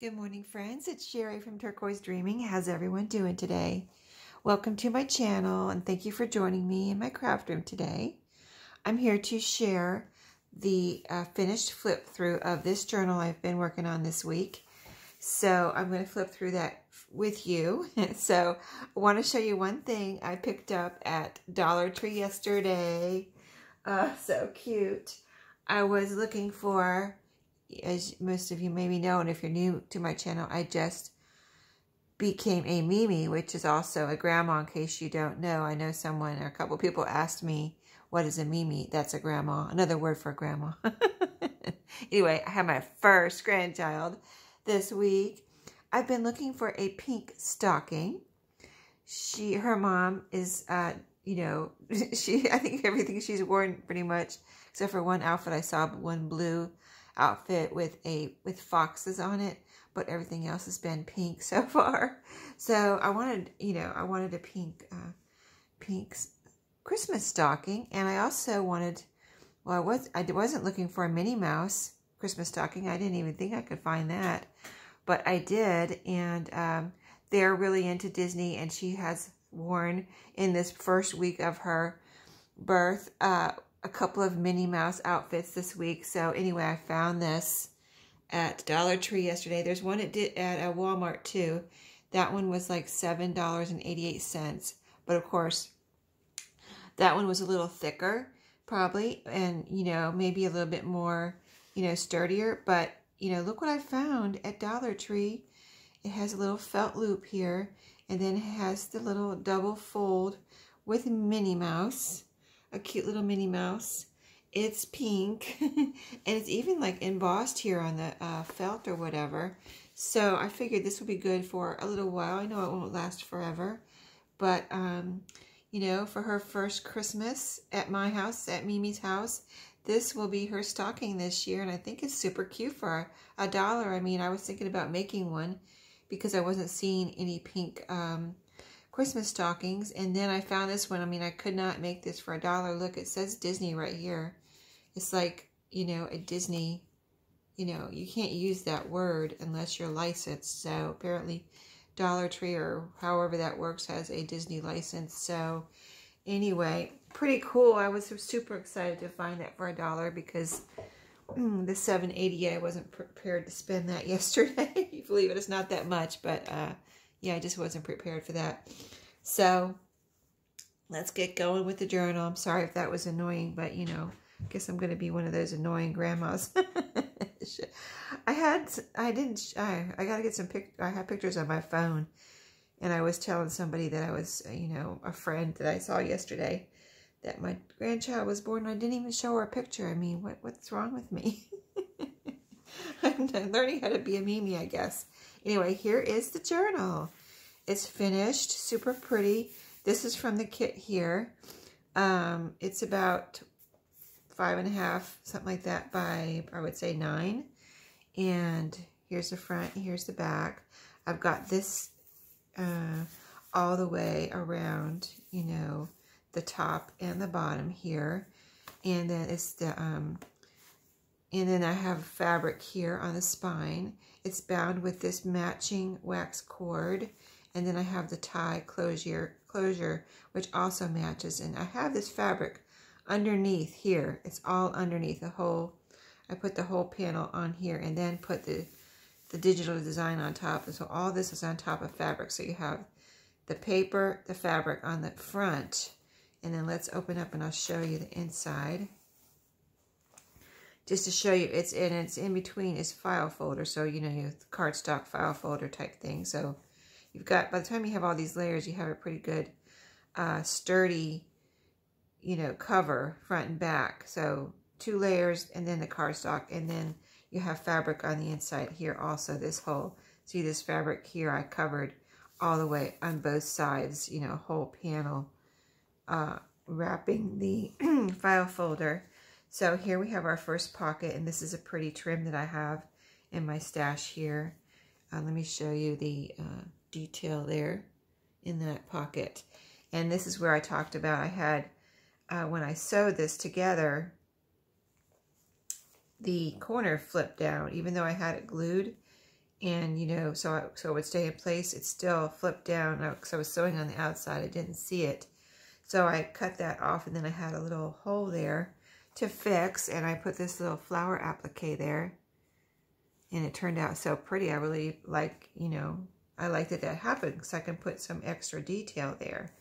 Good morning, friends. It's Sherry from Turquoise Dreaming. How's everyone doing today? Welcome to my channel, and thank you for joining me in my craft room today. I'm here to share the finished flip through of this journal I've been working on this week. So I'm going to flip through that with you. So I want to show you one thing I picked up at Dollar Tree yesterday. So cute. I was looking for, as most of you maybe know, and if you're new to my channel, I just became a Mimi, which is also a grandma, in case you don't know. I know someone or a couple people asked me, what is a Mimi? That's a grandma, another word for grandma. Anyway, I have my first grandchild this week. I've been looking for a pink stocking. Her mom is, I think everything she's worn pretty much, except for one outfit I saw, one blue outfit with foxes on it, but everything else has been pink so far. So I wanted a pink Christmas stocking, and I also wanted, well, I wasn't looking for a Minnie Mouse Christmas stocking. I didn't even think I could find that, but I did, and they're really into Disney, and she has worn in this first week of her birth a couple of Minnie Mouse outfits this week. So anyway, I found this at Dollar Tree yesterday. There's one at Walmart too. That one was like $7.88. But of course, that one was a little thicker probably, and maybe a little bit more, sturdier. But look what I found at Dollar Tree. It has a little felt loop here, and then it has the little double fold with Minnie Mouse. A cute little Minnie Mouse. It's pink, and it's even like embossed here on the felt or whatever. So I figured this would be good for a little while. I know it won't last forever, but for her first Christmas at my house, at Mimi's house, this will be her stocking this year, and I think it's super cute for $1. I mean, I was thinking about making one because I wasn't seeing any pink Christmas stockings, and then I found this one. I mean, I could not make this for $1. Look, it says Disney right here. It's like, a Disney, you can't use that word unless you're licensed. So apparently Dollar Tree, or however that works, has a Disney license. So anyway, pretty cool. I was super excited to find that for $1 because the $7.80, I wasn't prepared to spend that yesterday. You believe it, it's not that much, but yeah, I just wasn't prepared for that. So let's get going with the journal. I'm sorry if that was annoying, but I guess I'm going to be one of those annoying grandmas. I got to get some I have pictures on my phone, and I was telling somebody that I was, a friend that I saw yesterday, that my grandchild was born, and I didn't even show her a picture. I mean, what's wrong with me? I'm learning how to be a Mimi, I guess. Anyway, here is the journal. It's finished, super pretty. This is from the kit here. It's about 5.5, something like that, by, I would say, 9. And here's the front, here's the back. I've got this all the way around, the top and the bottom here. And then it's the and then I have fabric here on the spine. It's bound with this matching wax cord. And then I have the tie closure, which also matches. And I have this fabric underneath here. It's all underneath the whole. I put the whole panel on here and then put the digital design on top. And so all this is on top of fabric. So you have the paper, the fabric on the front. And then let's open up and I'll show you the inside. Just to show you, it's in between is file folder. So, you have the cardstock file folder type thing. So you've got, by the time you have all these layers, you have a pretty good, sturdy, cover front and back. So 2 layers, and then the cardstock, and then you have fabric on the inside here also. This whole, see this fabric here, I covered all the way on both sides, whole panel, wrapping the file folder. So here we have our first pocket, and this is a pretty trim that I have in my stash here. Let me show you the detail there in that pocket. And this is where I talked about I had, when I sewed this together, the corner flipped down, even though I had it glued. And, you know, so it would stay in place. It's still flipped down because I was sewing on the outside. I didn't see it. So I cut that off, and then I had a little hole there to fix, and I put this little flower applique there. And it turned out so pretty. I really like, you know, I like that happened because I can put some extra detail there.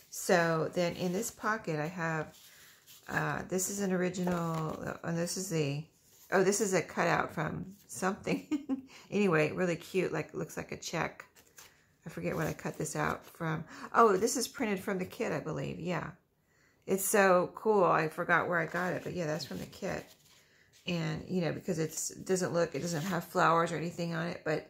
So then in this pocket I have, this is an original, and this is this is a cutout from something. Anyway, really cute, like looks like a check. I forget what I cut this out from. Oh, this is printed from the kit, I believe. Yeah. It's so cool. I forgot where I got it, but yeah, that's from the kit. And, you know, because it doesn't have flowers or anything on it, but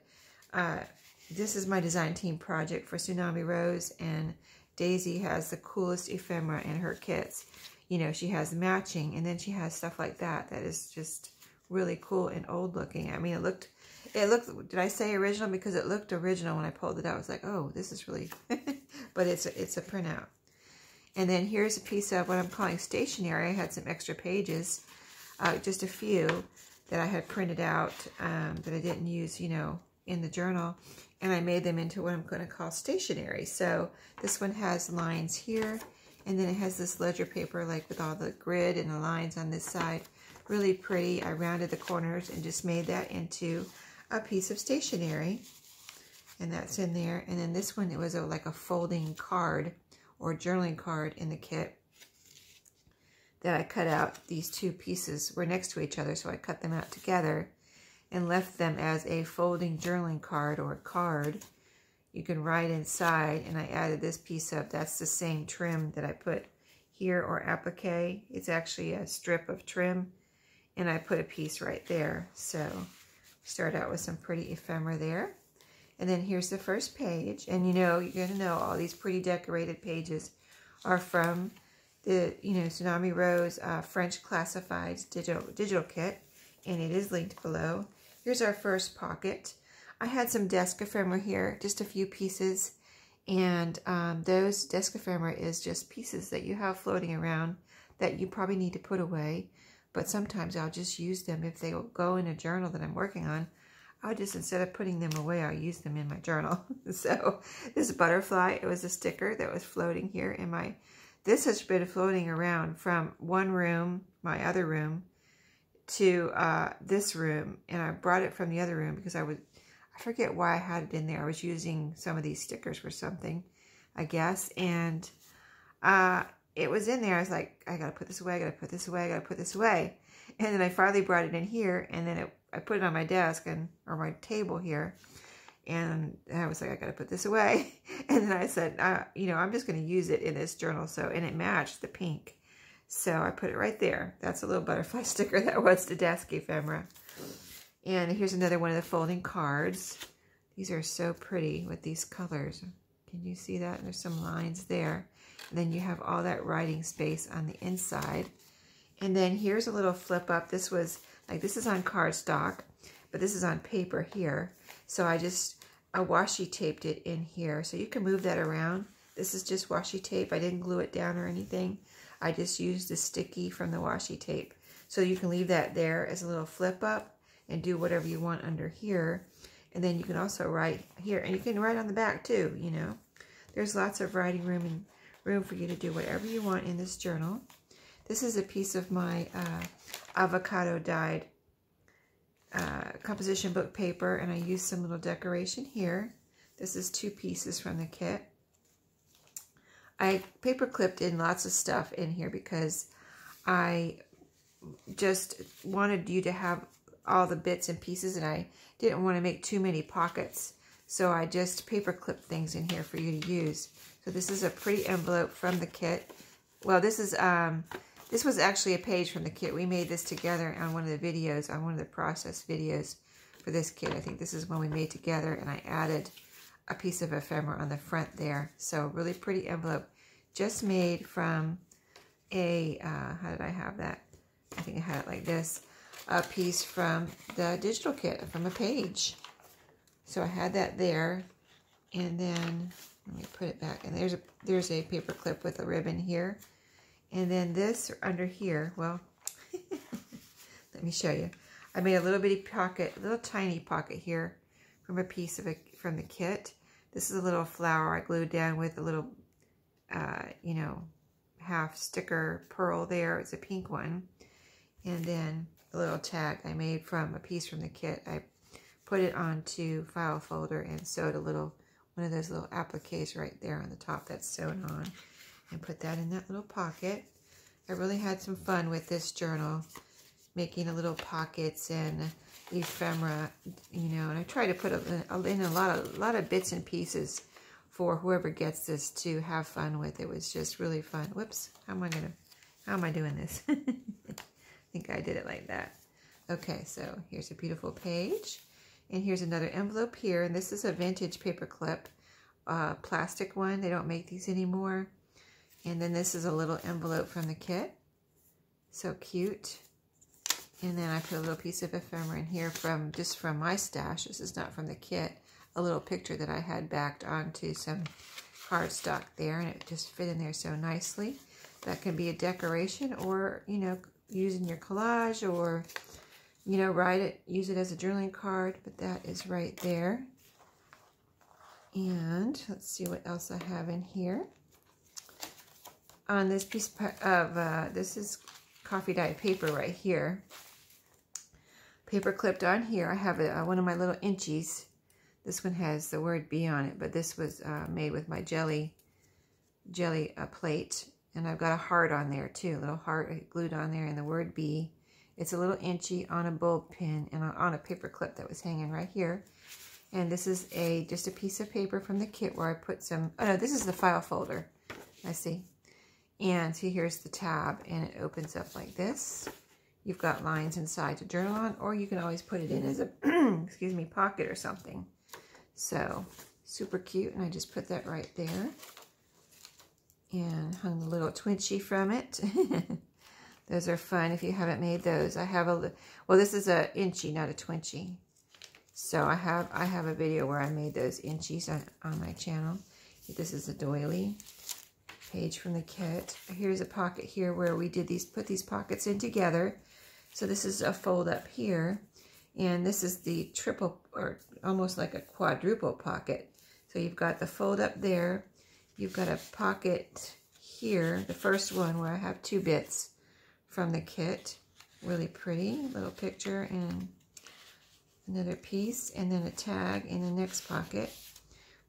this is my design team project for Tsunami Rose, and Daisy has the coolest ephemera in her kits. You know, she has matching, and then she has stuff like that is just really cool and old looking. I mean, it looked, did I say original? Because it looked original when I pulled it out. I was like, oh, this is really, but it's a printout. And then here's a piece of what I'm calling stationery. I had some extra pages, just a few that I had printed out that I didn't use, you know, in the journal. And I made them into what I'm going to call stationery. So this one has lines here, and then it has this ledger paper, like with all the grid and the lines on this side. Really pretty. I rounded the corners and just made that into a piece of stationery. And that's in there. And then this one, it was like a folding card or journaling card in the kit that I cut out. These two pieces were next to each other, so I cut them out together and left them as a folding journaling card or a card. You can write inside, and I added this piece of, that's the same trim that I put here, or applique. It's actually a strip of trim, and I put a piece right there. So start out with some pretty ephemera there. And then here's the first page, and you know, you're going to know all these pretty decorated pages are from the, you know, Tsunami Rose French Classifieds digital kit, and it is linked below. Here's our first pocket. I had some desk ephemera here, just a few pieces, and those desk ephemera is just pieces that you have floating around that you probably need to put away, but sometimes I'll just use them if they will go in a journal that I'm working on. I'll just, instead of putting them away, I'll use them in my journal. So this butterfly, it was a sticker that was floating here in my, this has been floating around from one room, my other room, to this room, and I brought it from the other room because I forget why I had it in there. I was using some of these stickers for something, I guess, and it was in there. I was like, I gotta put this away, I gotta put this away, I gotta put this away. And then I finally brought it in here, and then I put it on my desk or my table here, and I was like, I gotta put this away. And then I said, you know, I'm just gonna use it in this journal. So, and it matched the pink. So I put it right there. That's a little butterfly sticker that was the desk ephemera. And here's another one of the folding cards. These are so pretty with these colors. Can you see that? There's some lines there. And then you have all that writing space on the inside. And then here's a little flip up. This was, like, this is on cardstock, but this is on paper here. So I washi taped it in here. So you can move that around. This is just washi tape. I didn't glue it down or anything. I just used the sticky from the washi tape. So you can leave that there as a little flip up and do whatever you want under here. And then you can also write here, and you can write on the back too, you know. There's lots of writing room and room for you to do whatever you want in this journal. This is a piece of my avocado dyed composition book paper, and I used some little decoration here. This is 2 pieces from the kit. I paper clipped in lots of stuff in here because I just wanted you to have all the bits and pieces, and I didn't want to make too many pockets. So I just paper clipped things in here for you to use. So this is a pretty envelope from the kit. Well, this was actually a page from the kit. We made this together on one of the videos, on one of the process videos for this kit. I think this is one we made together, and I added a piece of ephemera on the front there. So really pretty envelope, just made from a, how did I have that? I think I had it like this, a piece from the digital kit, from a page. So I had that there, and then let me put it back. And there's a paper clip with a ribbon here. And then this under here, well, let me show you. I made a little bitty pocket, a little tiny pocket here from a piece of it from the kit. This is a little flower I glued down with a little, you know, half sticker pearl there. It's a pink one. And then a little tag I made from a piece from the kit. I put it onto file folder and sewed a little, one of those little appliques right there on the top that's sewn on. And put that in that little pocket. I really had some fun with this journal, making a little pockets and ephemera, you know, and I try to put in a lot of bits and pieces for whoever gets this to have fun with. It was just really fun. Whoops, how am I doing this? I think I did it like that. Okay, so here's a beautiful page, and here's another envelope here, and this is a vintage paper clip, plastic one. They don't make these anymore. And then this is a little envelope from the kit. So cute. And then I put a little piece of ephemera in here just from my stash. This is not from the kit. A little picture that I had backed onto some cardstock there, and it just fit in there so nicely. That can be a decoration, or, you know, use in your collage, or, you know, use it as a journaling card, but that is right there. And let's see what else I have in here. On this piece of, this is coffee dyed paper right here. Paper clipped on here. I have one of my little inchies. This one has the word B on it, but this was made with my jelly plate. And I've got a heart on there too, a little heart glued on there, and the word B. It's a little inchy on a bulb pin and on a paper clip that was hanging right here. And this is just a piece of paper from the kit where I put some, oh no, this is the file folder. I see. And see, here's the tab, and it opens up like this. You've got lines inside to journal on, or you can always put it in as a, excuse me, pocket or something. So, super cute, and I just put that right there. And hung the little Twinchy from it. Those are fun if you haven't made those. I have well, this is a inchy, not a Twinchy. So I have a video where I made those inchies on my channel. This is a doily page from the kit. Here's a pocket here where we did put these pockets in together. So this is a fold up here, and this is the triple, or almost like a quadruple pocket. So you've got the fold up there, you've got a pocket here, the first one where I have 2 bits from the kit. Really pretty little picture, and another piece, and then a tag in the next pocket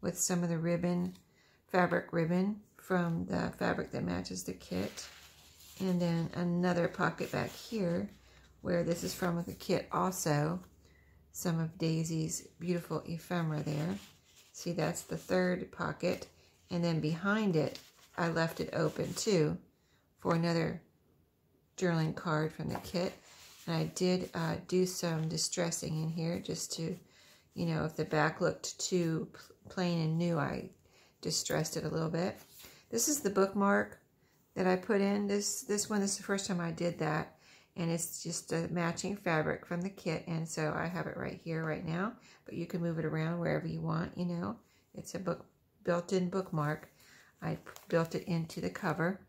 with some of the ribbon, fabric ribbon from the fabric that matches the kit. And then another pocket back here where this is from the kit also. Some of Daisy's beautiful ephemera there. See, that's the 3rd pocket. And then behind it, I left it open too for another journaling card from the kit. And I did do some distressing in here just to, you know, if the back looked too plain and new, I distressed it a little bit. This is the bookmark that I put in. This one is the first time I did that. And it's just a matching fabric from the kit. And so I have it right here right now. But you can move it around wherever you want, you know. It's a built-in bookmark. I built it into the cover.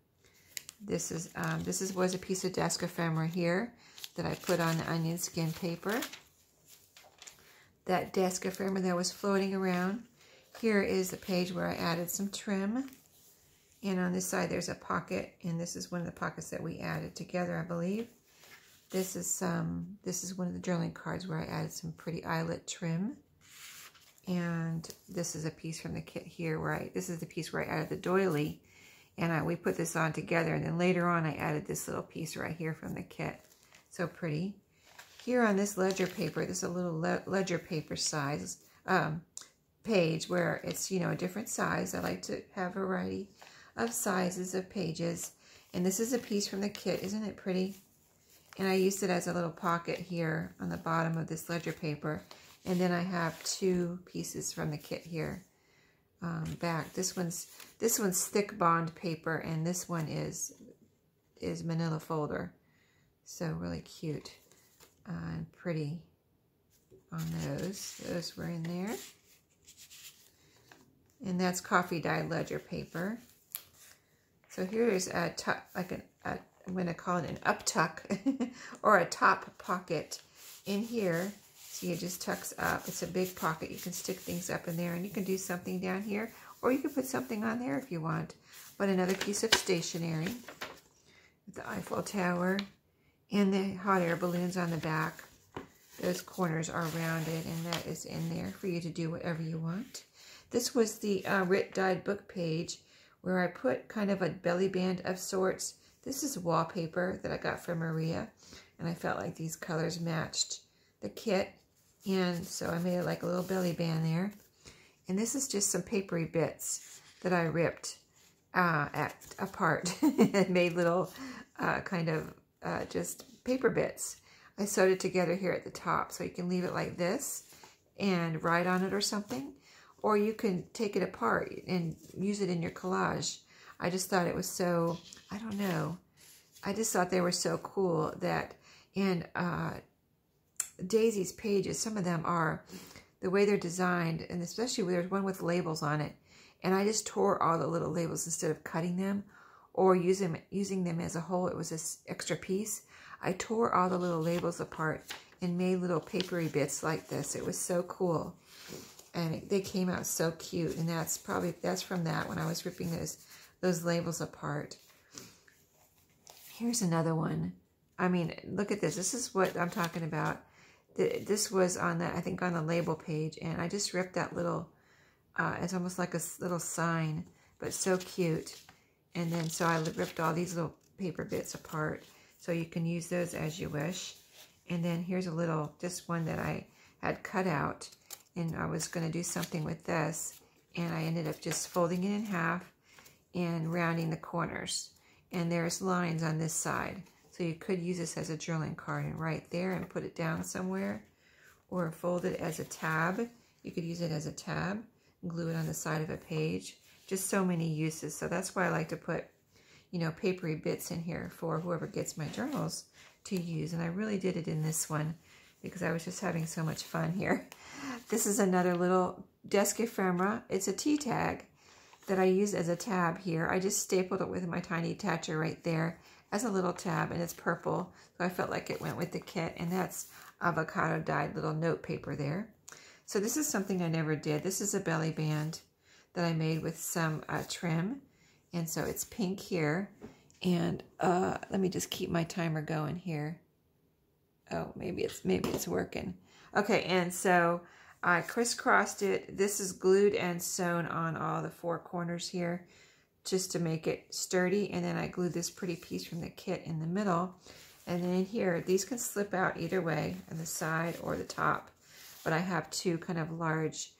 This was a piece of desk ephemera here that I put on the onion skin paper. That desk ephemera that was floating around. Here is the page where I added some trim. And on this side there's a pocket, and this is one of the pockets that we added together, I believe. This is one of the journaling cards where I added some pretty eyelet trim. And this is a piece from the kit here where this is the piece where I added the doily, and we put this on together, and then later on I added this little piece right here from the kit. So pretty. Here on this ledger paper, this is a little ledger paper size page where it's, you know, a different size. I like to have a variety of sizes of pages. And this is a piece from the kit. Isn't it pretty? And I used it as a little pocket here on the bottom of this ledger paper. And then I have 2 pieces from the kit here back. This one's thick bond paper, and this one is manila folder. So really cute and pretty on those. Those were in there. And that's coffee dyed ledger paper. So here is a I'm going to call it an up tuck or a top pocket in here. See, it just tucks up. It's a big pocket. You can stick things up in there, and you can do something down here, or you can put something on there if you want. But another piece of stationery with the Eiffel Tower and the hot air balloons on the back. Those corners are rounded, and that is in there for you to do whatever you want. This was the Writ Dyed book page where I put kind of a belly band of sorts. This is wallpaper that I got from Maria, and I felt like these colors matched the kit, and so I made it like a little belly band there. And this is just some papery bits that I ripped apart and made little kind of just paper bits. I sewed it together here at the top, so you can leave it like this and write on it or something. Or you can take it apart and use it in your collage. I just thought it was so, I don't know. I just thought they were so cool that, and Daisy's pages, some of them are, the way they're designed, and especially there's one with labels on it. And I just tore all the little labels instead of cutting them or using them as a whole. It was this extra piece. I tore all the little labels apart and made little papery bits like this. It was so cool. And they came out so cute. And that's from that when I was ripping those labels apart. Here's another one. I mean, look at this. This is what I'm talking about. This was on I think on the label page. And I just ripped that little, it's almost like a little sign, but so cute. And then so I ripped all these little paper bits apart. So you can use those as you wish. And then here's a little, just one that I had cut out. And I was going to do something with this. And I ended up just folding it in half and rounding the corners. And there's lines on this side. So you could use this as a journaling card and write there and put it down somewhere. Or fold it as a tab. You could use it as a tab and glue it on the side of a page. Just so many uses. So that's why I like to put, you know, papery bits in here for whoever gets my journals to use. And I really did it in this one because I was just having so much fun here. This is another little desk ephemera. It's a tea tag that I use as a tab here. I just stapled it with my tiny attacher right there as a little tab, and it's purple. So I felt like it went with the kit, and that's avocado dyed little note paper there. So this is something I never did. This is a belly band that I made with some trim. And so it's pink here. And let me just keep my timer going here. Oh, maybe it's working. Okay, and so I crisscrossed it. This is glued and sewn on all the four corners here just to make it sturdy. And then I glued this pretty piece from the kit in the middle. And then in here, these can slip out either way, on the side or the top. But I have two kind of large,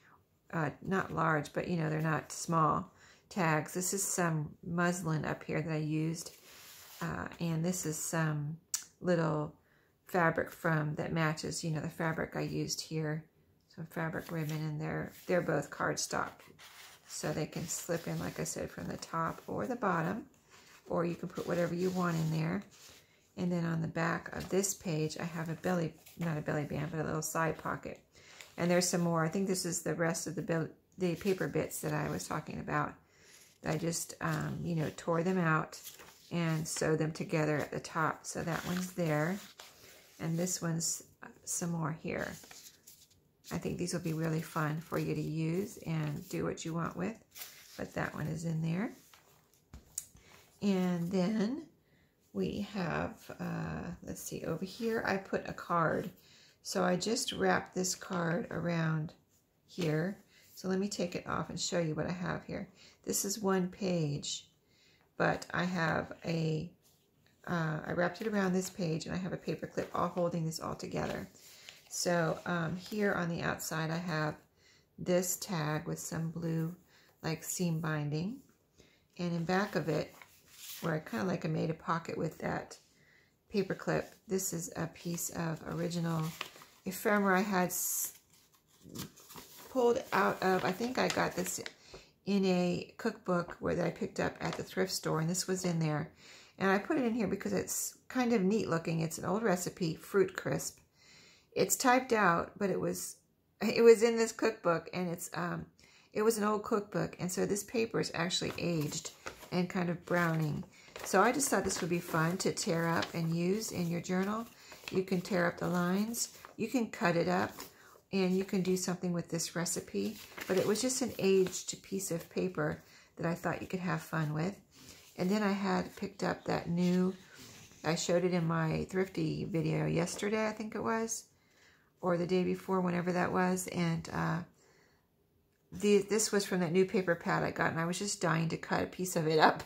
not large, but you know, they're not small tags. This is some muslin up here that I used. And this is some little fabric that matches, you know, the fabric I used here. Some fabric ribbon, and they're both cardstock. So they can slip in, like I said, from the top or the bottom, or you can put whatever you want in there. And then on the back of this page, I have not a belly band, but a little side pocket. And there's some more. I think this is the rest of the paper bits that I was talking about. I just, you know, tore them out and sewed them together at the top. So that one's there. And this one's some more here. I think these will be really fun for you to use and do what you want with. But that one is in there. And then we have, let's see, over here I put a card. So I just wrapped this card around here. So let me take it off and show you what I have here. This is one page, but I have I wrapped it around this page, and I have a paper clip all holding this all together. So here on the outside, I have this tag with some blue like seam binding. And in back of it, where I kind of like I made a pocket with that paper clip, this is a piece of original ephemera I had pulled out of, I think I got this in a cookbook that I picked up at the thrift store, and this was in there. And I put it in here because it's kind of neat looking. It's an old recipe, fruit crisp. It's typed out, but it was in this cookbook, and it was an old cookbook, and so this paper is actually aged and kind of browning. So I just thought this would be fun to tear up and use in your journal. You can tear up the lines, You can cut it up and you can do something with this recipe, but it was just an aged piece of paper that I thought you could have fun with. And then I had picked up that new, I showed it in my thrifty video yesterday, I think it was, or the day before, whenever that was. And this was from that new paper pad I got, and I was just dying to cut a piece of it up.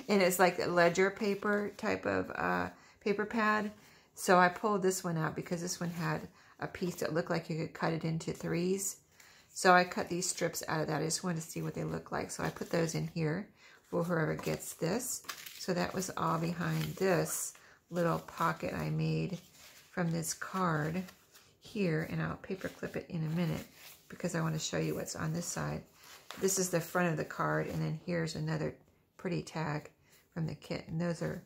And it's like a ledger paper type of paper pad. So I pulled this one out because this one had a piece that looked like you could cut it into 3s. So I cut these strips out of that. I just wanted to see what they look like. So I put those in here for whoever gets this. So that was all behind this little pocket I made from this card here. And I'll paper clip it in a minute because I want to show you what's on this side. This is the front of the card, and then here's another pretty tag from the kit. And those are,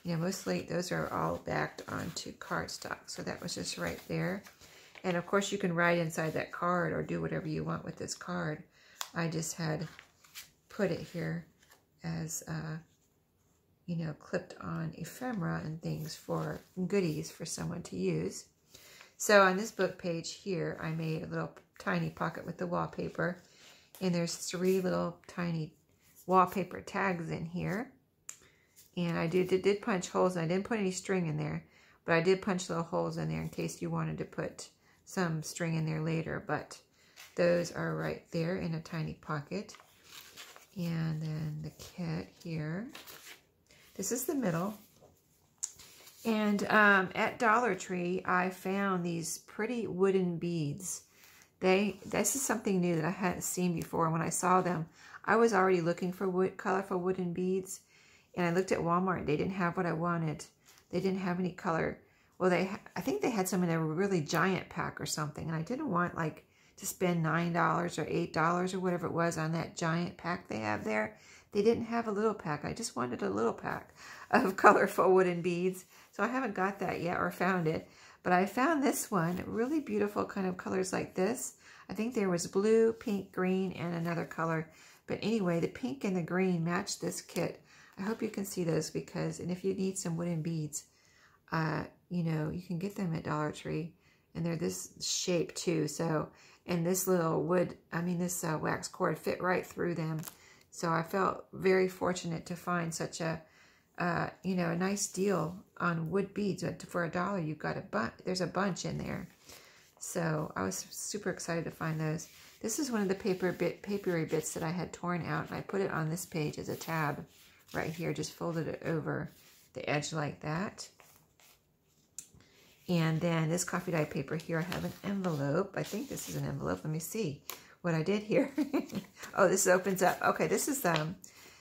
you know, mostly those are all backed onto cardstock. So that was just right there. And of course you can write inside that card or do whatever you want with this card. I just had put it here as, you know, clipped on ephemera and things for goodies for someone to use. So on this book page here, I made a little tiny pocket with the wallpaper. And there's 3 little tiny wallpaper tags in here. And I did punch holes, and I didn't put any string in there. But I did punch little holes in there in case you wanted to put some string in there later. But those are right there in a tiny pocket. And then the kit here. This is the middle. And at Dollar Tree, I found these pretty wooden beads. This is something new that I hadn't seen before. When I saw them, I was already looking for colorful wooden beads. And I looked at Walmart. They didn't have what I wanted. They didn't have any color. Well, I think they had some in a really giant pack or something. And I didn't want like to spend $9 or $8 or whatever it was on that giant pack they have there. They didn't have a little pack. I just wanted a little pack of colorful wooden beads. So I haven't got that yet or found it. But I found this one, really beautiful kind of colors like this. I think there was blue, pink, green, and another color. But anyway, the pink and the green matched this kit. I hope you can see those because, and if you need some wooden beads, you know, you can get them at Dollar Tree. And they're this shape too. So, and this little this wax cord fit right through them. So I felt very fortunate to find such a, you know, a nice deal on wood beads. For $1, you've got there's a bunch in there. So I was super excited to find those. This is one of the papery bits that I had torn out, and I put it on this page as a tab right here. Just folded it over the edge like that. And then this coffee dye paper here, I have an envelope. I think this is an envelope. Let me see what I did here. Oh, this opens up. Okay, this is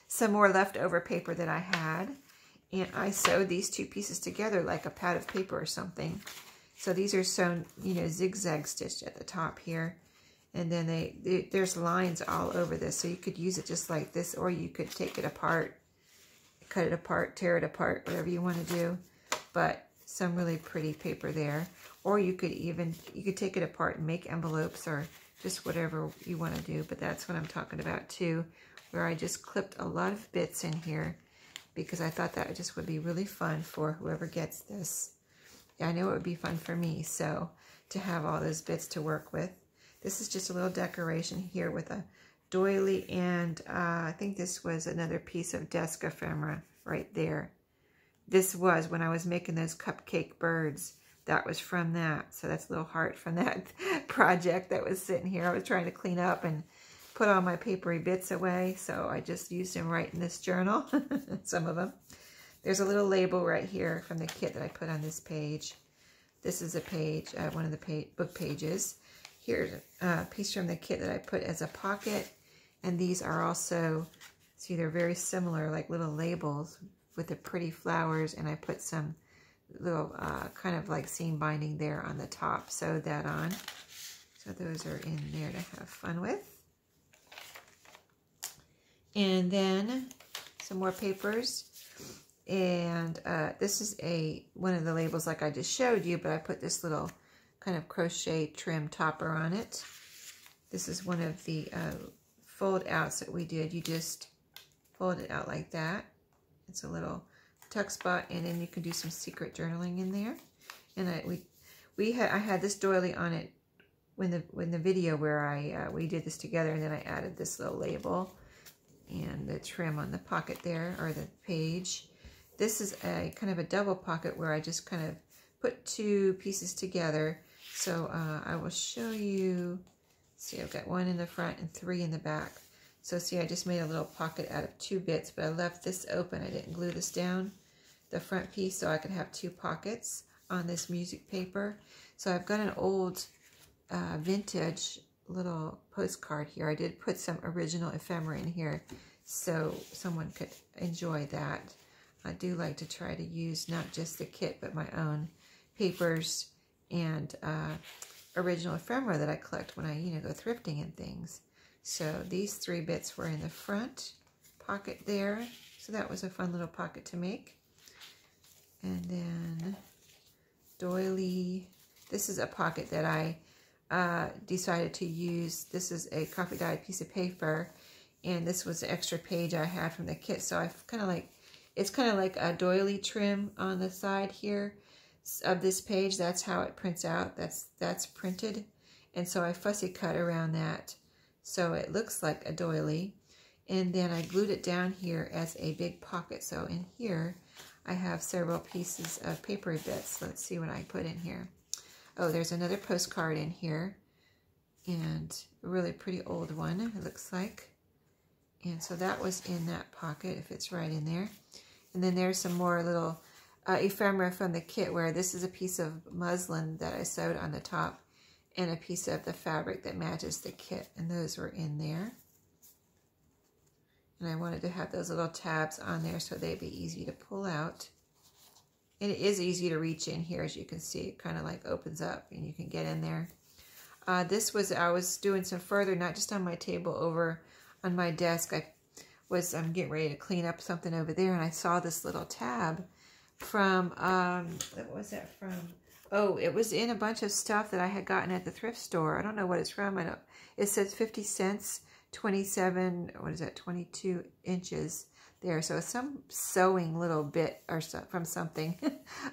some more leftover paper that I had. And I sewed these 2 pieces together like a pad of paper or something. So these are sewn, you know, zigzag stitched at the top here. And then there's lines all over this. So you could use it just like this, or you could take it apart, cut it apart, tear it apart, whatever you want to do. But some really pretty paper there. Or you could take it apart and make envelopes or just whatever you want to do. But that's what I'm talking about too, where I just clipped a lot of bits in here because I thought that just would be really fun for whoever gets this. I know it would be fun for me, so to have all those bits to work with. This is just a little decoration here with a doily, and I think this was another piece of desk ephemera right there. This was when I was making those cupcake birds. That was from that. So that's a little heart from that project that was sitting here. I was trying to clean up and put all my papery bits away, so I just used them right in this journal, some of them. There's a little label right here from the kit that I put on this page. This is a page, one of the book pages. Here's a piece from the kit that I put as a pocket, and these are also, see, they're very similar, like little labels with the pretty flowers, and I put some little kind of like seam binding there on the top, sewed that on. So those are in there to have fun with. And then some more papers. And this is one of the labels like I just showed you, but I put this little kind of crochet trim topper on it. This is one of the fold outs that we did. You just fold it out like that. It's a little tuck spot, and then you can do some secret journaling in there. And I had this doily on it when the video where we did this together, and then I added this little label and the trim on the pocket there, or the page. This is a kind of a double pocket where I just kind of put two pieces together. So I will show you. See, I've got one in the front and three in the back. So see, I just made a little pocket out of 2 bits, but I left this open. I didn't glue this down, the front piece, so I could have 2 pockets on this music paper. So I've got an old vintage little postcard here. I did put some original ephemera in here so someone could enjoy that. I do like to try to use not just the kit, but my own papers and original ephemera that I collect when I, go thrifting and things. So these 3 bits were in the front pocket there. So that was a fun little pocket to make. And then doily. This is a pocket that I decided to use. This is a coffee dyed piece of paper, and this was the extra page I had from the kit. So I kind of like, it's kind of like a doily trim on the side here of this page. That's how it prints out. That's printed, and so I fussy cut around that so it looks like a doily, and then I glued it down here as a big pocket. So in here I have several pieces of papery bits. Let's see what I put in here. Oh, there's another postcard in here, and a really pretty old one, it looks like. And so that was in that pocket, if it's right in there. And then there's some more little ephemera from the kit, where this is a piece of muslin that I sewed on the top, and a piece of the fabric that matches the kit, and those were in there. And I wanted to have those little tabs on there so they'd be easy to pull out. And it is easy to reach in here, as you can see. It kind of like opens up and you can get in there. I was doing some further, not just on my table, over on my desk. I'm getting ready to clean up something over there, and I saw this little tab from, what was that from? Oh, it was in a bunch of stuff that I had gotten at the thrift store. I don't know what it's from. It says 50 cents, 22 inches. There, so some sewing little bit or from something,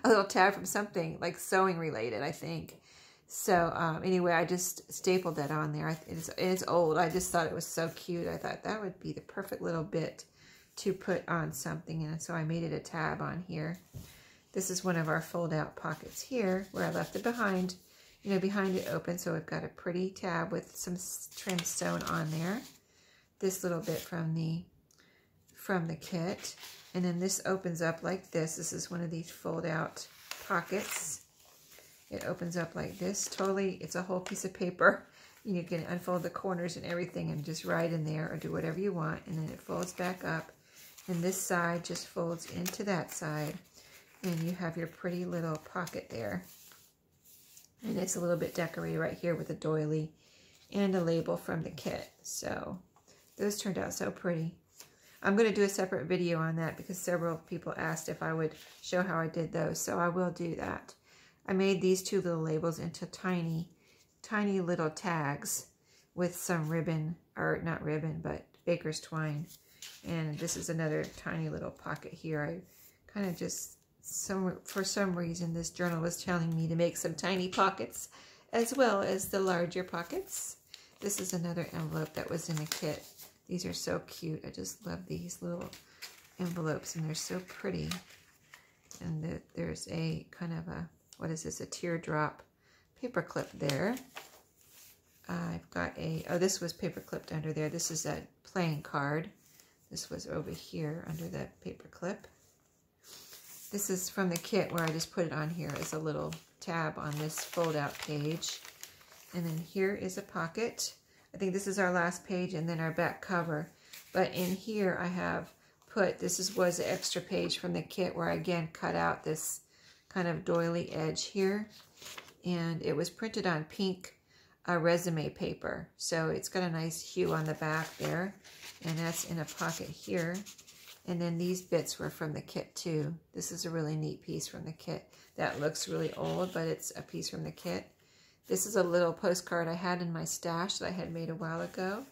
a little tab from something like sewing related, I think. So anyway, I just stapled that on there. It's old. I just thought it was so cute. I thought that would be the perfect little bit to put on something, and so I made it a tab on here. This is one of our fold-out pockets here, where I left it behind, behind it open. So we've got a pretty tab with some trim sewn on there. This little bit from the kit, and then this opens up like this. This is one of these fold-out pockets. It opens up like this. Totally, it's a whole piece of paper. You can unfold the corners and everything and just write in there or do whatever you want, and then it folds back up, and this side just folds into that side, and you have your pretty little pocket there. And it's a little bit decorated right here with a doily and a label from the kit. So those turned out so pretty. I'm going to do a separate video on that because several people asked if I would show how I did those, so I will do that. I made these 2 little labels into tiny, tiny little tags with some ribbon, or not ribbon, but baker's twine. And this is another tiny little pocket here. I kind of just, for some reason, this journal was telling me to make some tiny pockets as well as the larger pockets. This is another envelope that was in the kit. These are so cute. I just love these little envelopes, and they're so pretty. And there's a kind of a, what is this, a teardrop paper clip there. I've got this was paper clipped under there. This is a playing card. This was over here under that paper clip. This is from the kit, where I just put it on here as a little tab on this fold-out page. And then here is a pocket. I think this is our last page and then our back cover. But in here I have put, was the extra page from the kit, where I again cut out this kind of doily edge here. And it was printed on pink resume paper. So it's got a nice hue on the back there. And that's in a pocket here. And then these bits were from the kit too. This is a really neat piece from the kit. That looks really old, but it's a piece from the kit. This is a little postcard I had in my stash that I had made a while ago.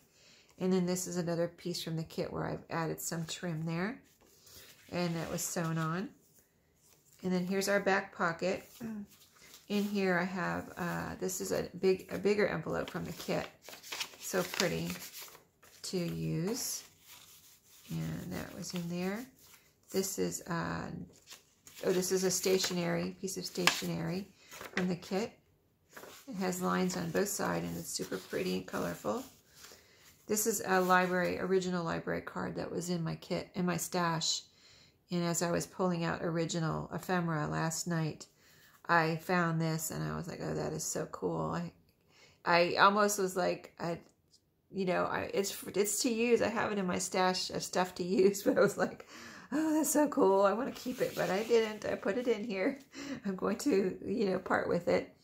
And then this is another piece from the kit where I've added some trim there. And that was sewn on. And then here's our back pocket. in here I have, this is a bigger envelope from the kit. So pretty to use. And that was in there. This is, this is a piece of stationery from the kit. It has lines on both sides and it's super pretty and colorful. This is a original library card that was in my kit, in my stash. And as I was pulling out original ephemera last night, I found this and I was like, oh, that is so cool. I almost was like, it's to use. I have it in my stash of stuff to use, but I was like, oh, that's so cool. I want to keep it, but I didn't. I put it in here. I'm going to, part with it.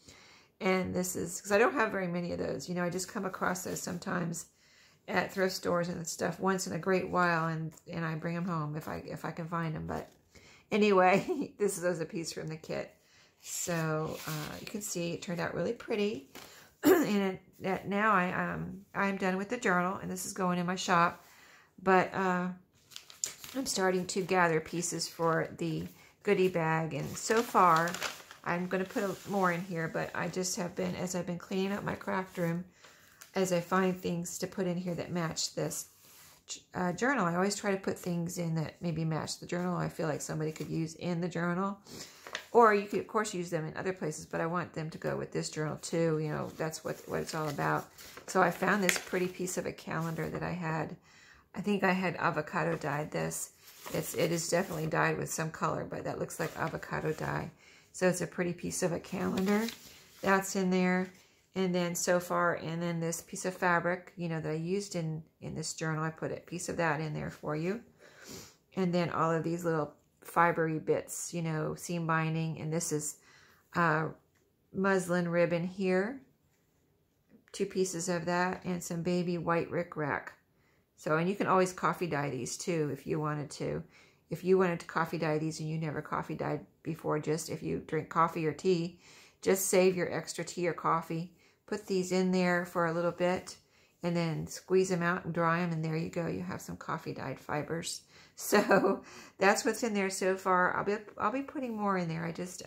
And this is, because I don't have very many of those. I just come across those sometimes at thrift stores and stuff once in a great while, and I bring them home if I can find them. But anyway, this is a piece from the kit. So you can see it turned out really pretty. And now I'm done with the journal, and this is going in my shop. But I'm starting to gather pieces for the goodie bag, and so far I'm going to put more in here. But I just have been, as I've been cleaning up my craft room, as I find things to put in here that match this journal, I always try to put things in that maybe match the journal. I feel like somebody could use in the journal. Or you could, of course, use them in other places, but I want them to go with this journal too. That's what it's all about. So I found this pretty piece of a calendar that I had. I think I had avocado dyed this. It is definitely dyed with some color, but that looks like avocado dye. So it's a pretty piece of a calendar. That's in there. And then so far, and then this piece of fabric, that I used in this journal, I put a piece of that in there for you. And then all of these little fibery bits, seam binding, and this is muslin ribbon here, 2 pieces of that, and some baby white rickrack. So, and you can always coffee dye these too if you wanted to. If you wanted to coffee dye these and you never coffee dyed before, just if you drink coffee or tea, just save your extra tea or coffee, put these in there for a little bit, and then squeeze them out and dry them, and there you go. You have some coffee dyed fibers. So that's what's in there so far. I'll be putting more in there. I just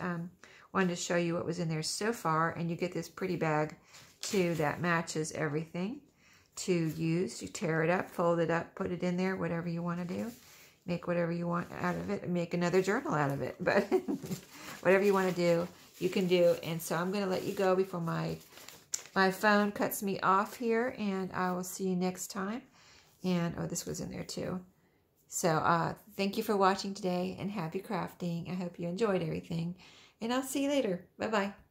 wanted to show you what was in there so far, and you get this pretty bag too that matches everything to use. You tear it up, fold it up, put it in there, whatever you want to do. Make whatever you want out of it, and make another journal out of it. But whatever you want to do, you can do. And so I'm going to let you go before my phone cuts me off here, and I will see you next time. And, oh, this was in there too. So thank you for watching today, and happy crafting. I hope you enjoyed everything, and I'll see you later. Bye-bye.